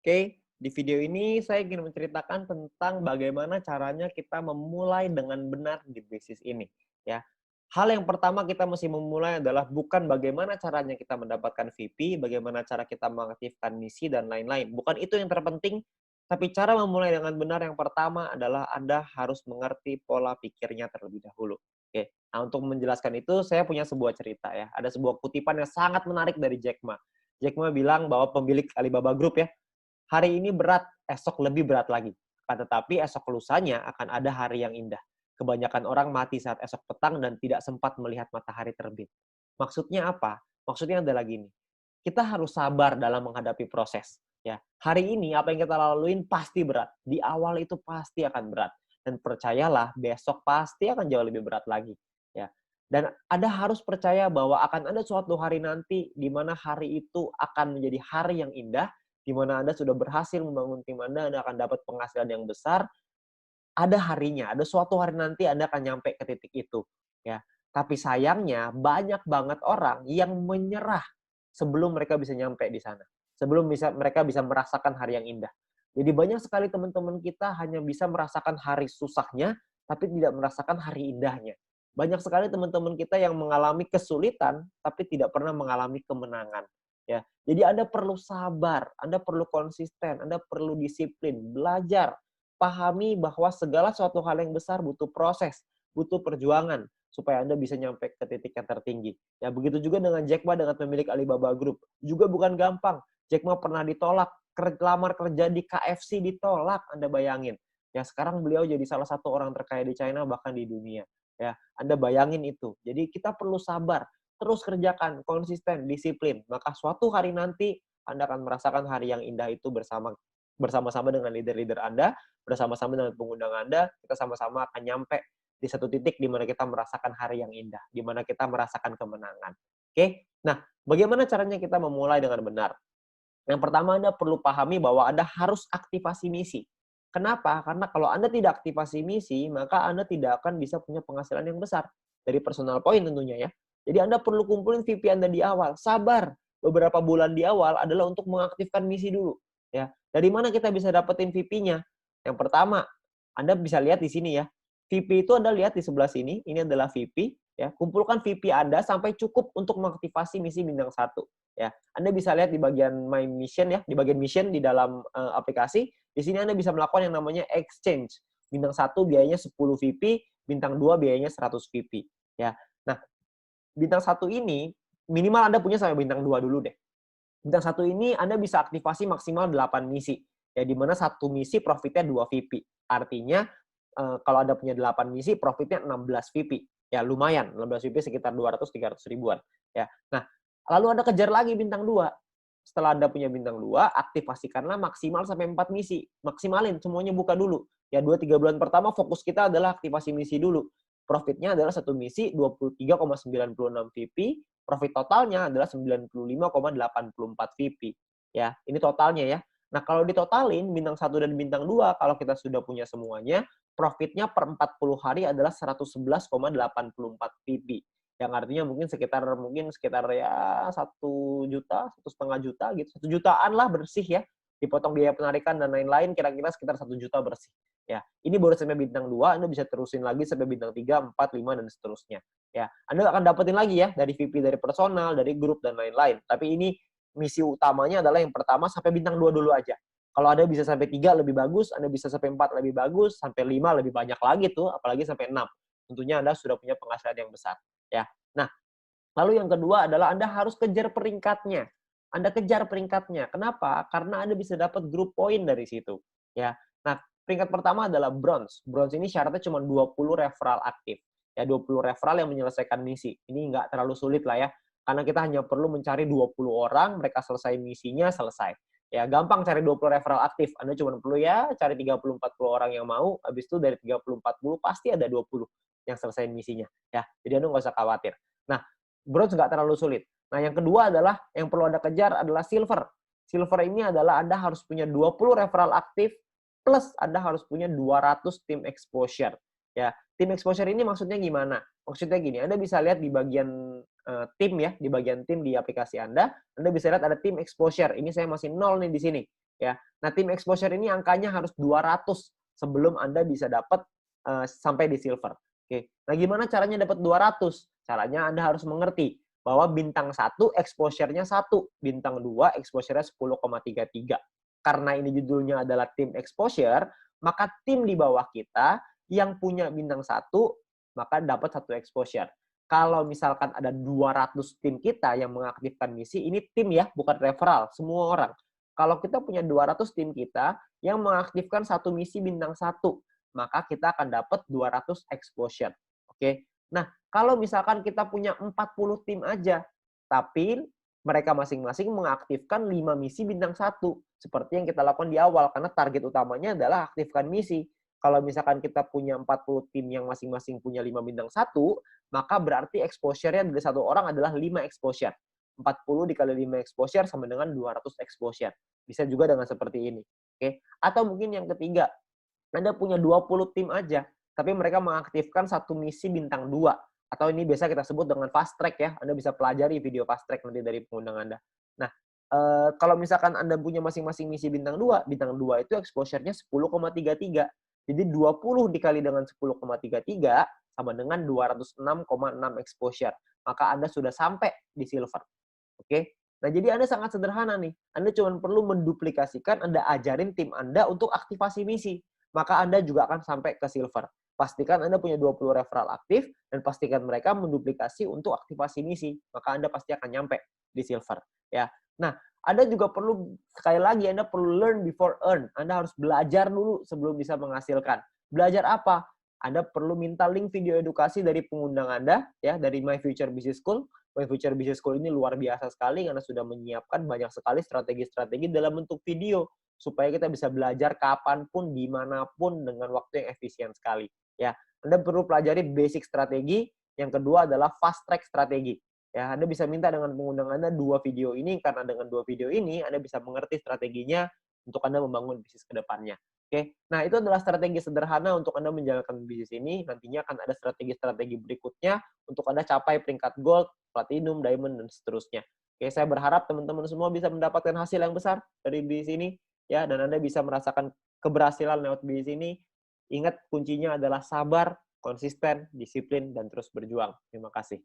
Oke, di video ini saya ingin menceritakan tentang bagaimana caranya kita memulai dengan benar di bisnis ini, ya. Hal yang pertama kita mesti memulai adalah bukan bagaimana caranya kita mendapatkan VP, bagaimana cara kita mengaktifkan misi dan lain-lain. Bukan itu yang terpenting, tapi cara memulai dengan benar yang pertama adalah Anda harus mengerti pola pikirnya terlebih dahulu. Oke. Nah, untuk menjelaskan itu saya punya sebuah cerita ya. Ada sebuah kutipan yang sangat menarik dari Jack Ma. Jack Ma bilang bahwa pemilik Alibaba Group ya, hari ini berat, esok lebih berat lagi. Akan tetapi esok lusanya akan ada hari yang indah. Kebanyakan orang mati saat esok petang dan tidak sempat melihat matahari terbit. Maksudnya apa? Maksudnya adalah gini, kita harus sabar dalam menghadapi proses. Ya, hari ini apa yang kita laluin pasti berat. Di awal itu pasti akan berat. Dan percayalah, besok pasti akan jauh lebih berat lagi. Ya, dan Anda harus percaya bahwa akan ada suatu hari nanti di mana hari itu akan menjadi hari yang indah, di mana Anda sudah berhasil membangun tim Anda akan dapat penghasilan yang besar, ada harinya, ada suatu hari nanti Anda akan nyampe ke titik itu, ya. Tapi sayangnya banyak banget orang yang menyerah sebelum mereka bisa nyampe di sana. Sebelum mereka bisa merasakan hari yang indah. Jadi banyak sekali teman-teman kita hanya bisa merasakan hari susahnya, tapi tidak merasakan hari indahnya. Banyak sekali teman-teman kita yang mengalami kesulitan, tapi tidak pernah mengalami kemenangan. Ya, jadi Anda perlu sabar, Anda perlu konsisten, Anda perlu disiplin, belajar, pahami bahwa segala suatu hal yang besar butuh proses, butuh perjuangan supaya Anda bisa nyampe ke titik yang tertinggi. Ya, begitu juga dengan Jack Ma dengan pemilik Alibaba Group. Juga bukan gampang. Jack Ma pernah ditolak, lamar kerja di KFC ditolak, Anda bayangin. Ya, sekarang beliau jadi salah satu orang terkaya di China bahkan di dunia. Ya, Anda bayangin itu. Jadi kita perlu sabar, terus kerjakan, konsisten, disiplin. Maka suatu hari nanti Anda akan merasakan hari yang indah itu bersama-sama dengan leader-leader Anda, bersama-sama dengan pengundang Anda, kita sama-sama akan nyampe di satu titik di mana kita merasakan hari yang indah, di mana kita merasakan kemenangan. Oke? Nah, bagaimana caranya kita memulai dengan benar? Yang pertama Anda perlu pahami bahwa Anda harus aktivasi misi. Kenapa? Karena kalau Anda tidak aktivasi misi, maka Anda tidak akan bisa punya penghasilan yang besar. Dari personal point tentunya ya. Jadi Anda perlu kumpulin VP Anda di awal. Sabar. Beberapa bulan di awal adalah untuk mengaktifkan misi dulu. Ya. Dari mana kita bisa dapetin VP-nya? Yang pertama, Anda bisa lihat di sini ya. VP itu Anda lihat di sebelah sini, ini adalah VP. Ya. Kumpulkan VP Anda sampai cukup untuk mengaktifasi misi bintang 1. Ya, Anda bisa lihat di bagian My Mission ya, di bagian mission di dalam aplikasi. Di sini Anda bisa melakukan yang namanya exchange. Bintang 1 biayanya 10 VP, bintang 2 biayanya 100 VP. Ya. Nah, bintang 1 ini minimal Anda punya sampai bintang 2 dulu deh. Bintang 1 ini Anda bisa aktivasi maksimal 8 misi. Ya, di mana satu misi profitnya 2 VP. Artinya kalau Anda punya 8 misi profitnya 16 VP. Ya, lumayan. 16 VP sekitar 200-300 ribuan. Ya. Nah, lalu Anda kejar lagi bintang 2. Setelah Anda punya bintang 2, aktifasikanlah maksimal sampai 4 misi. Maksimalin, semuanya buka dulu. Ya, 2-3 bulan pertama fokus kita adalah aktivasi misi dulu. Profitnya adalah satu misi 23,96 VP, profit totalnya adalah 95,84 VP. Ya, ini totalnya ya. Nah, kalau ditotalin bintang 1 dan bintang 2, kalau kita sudah punya semuanya, profitnya per 40 hari adalah 111,84 VP. Yang artinya mungkin sekitar ya 1 juta, 1,5 juta gitu. 1 jutaan lah bersih ya. Dipotong biaya penarikan dan lain-lain kira-kira sekitar 1 juta bersih. Ya, ini baru sampai bintang 2, Anda bisa terusin lagi sampai bintang 3, 4, 5 dan seterusnya. Ya, Anda akan dapetin lagi ya dari VP dari personal, dari grup dan lain-lain. Tapi ini misi utamanya adalah yang pertama sampai bintang 2 dulu aja. Kalau Anda bisa sampai 3 lebih bagus, Anda bisa sampai 4 lebih bagus, sampai 5 lebih banyak lagi tuh, apalagi sampai 6. Tentunya Anda sudah punya penghasilan yang besar, ya. Nah, lalu yang kedua adalah Anda harus kejar peringkatnya. Anda kejar peringkatnya. Kenapa? Karena Anda bisa dapat grup poin dari situ, ya. Nah, peringkat pertama adalah bronze. Bronze ini syaratnya cuma 20 referral aktif. Ya, 20 referral yang menyelesaikan misi. Ini nggak terlalu sulit lah ya. Karena kita hanya perlu mencari 20 orang, mereka selesai misinya, selesai. Ya, gampang cari 20 referral aktif. Anda cuma perlu ya cari 30-40 orang yang mau, habis itu dari 30-40 pasti ada 20 yang selesai misinya. Ya, jadi Anda nggak usah khawatir. Nah, bronze nggak terlalu sulit. Nah, yang kedua adalah yang perlu Anda kejar adalah silver. Silver ini adalah Anda harus punya 20 referral aktif plus Anda harus punya 200 tim exposure. Ya, tim exposure ini maksudnya gimana? Maksudnya gini, Anda bisa lihat di bagian tim ya, di bagian tim di aplikasi Anda bisa lihat ada tim exposure. Ini saya masih 0 nih di sini. ya. Nah, tim exposure ini angkanya harus 200 sebelum Anda bisa dapat sampai di silver. Oke. Nah, gimana caranya dapat 200? Caranya Anda harus mengerti bahwa bintang 1 exposure-nya 1, bintang 2 exposure-nya 10,33. Karena ini judulnya adalah tim exposure, maka tim di bawah kita yang punya bintang 1 maka dapat 1 exposure. Kalau misalkan ada 200 tim kita yang mengaktifkan misi, ini tim ya, bukan referral, semua orang. Kalau kita punya 200 tim kita yang mengaktifkan satu misi bintang 1, maka kita akan dapat 200 exposure. Oke. Nah, kalau misalkan kita punya 40 tim aja, tapi mereka masing-masing mengaktifkan 5 misi bintang 1, seperti yang kita lakukan di awal, karena target utamanya adalah aktifkan misi. Kalau misalkan kita punya 40 tim yang masing-masing punya 5 bintang 1, maka berarti exposure-nya dari satu orang adalah 5 exposure. 40 dikali 5 exposure sama dengan 200 exposure. Bisa juga dengan seperti ini. Oke. Atau mungkin yang ketiga, Anda punya 20 tim aja, tapi mereka mengaktifkan satu misi bintang 2. Atau ini biasa kita sebut dengan fast track ya. Anda bisa pelajari video fast track nanti dari pengundang Anda. Nah, kalau misalkan Anda punya masing-masing misi bintang 2 itu exposure-nya 10,33. Jadi 20 dikali dengan 10,33 sama dengan 206,6 exposure. Maka Anda sudah sampai di silver. Oke? Nah, jadi Anda sangat sederhana nih. Anda cuma perlu menduplikasikan, Anda ajarin tim Anda untuk aktivasi misi. Maka Anda juga akan sampai ke silver. Pastikan Anda punya 20 referral aktif, dan pastikan mereka menduplikasi untuk aktivasi misi. Maka Anda pasti akan nyampe di silver. Ya. Nah, Anda juga perlu, sekali lagi, Anda perlu learn before earn. Anda harus belajar dulu sebelum bisa menghasilkan. Belajar apa? Anda perlu minta link video edukasi dari pengundang Anda, ya, dari My Future Business School. My Future Business School ini luar biasa sekali karena sudah menyiapkan banyak sekali strategi-strategi dalam bentuk video supaya kita bisa belajar kapanpun, dimanapun dengan waktu yang efisien sekali. Ya, Anda perlu pelajari basic strategi. Yang kedua adalah fast track strategi. Ya, Anda bisa minta dengan pengundang Anda 2 video ini karena dengan 2 video ini Anda bisa mengerti strateginya untuk Anda membangun bisnis ke depannya. Oke. Nah, itu adalah strategi sederhana untuk Anda menjalankan bisnis ini. Nantinya akan ada strategi-strategi berikutnya untuk Anda capai peringkat gold, platinum, diamond, dan seterusnya. Oke, saya berharap teman-teman semua bisa mendapatkan hasil yang besar dari bisnis ini, ya, dan Anda bisa merasakan keberhasilan lewat bisnis ini. Ingat, kuncinya adalah sabar, konsisten, disiplin, dan terus berjuang. Terima kasih.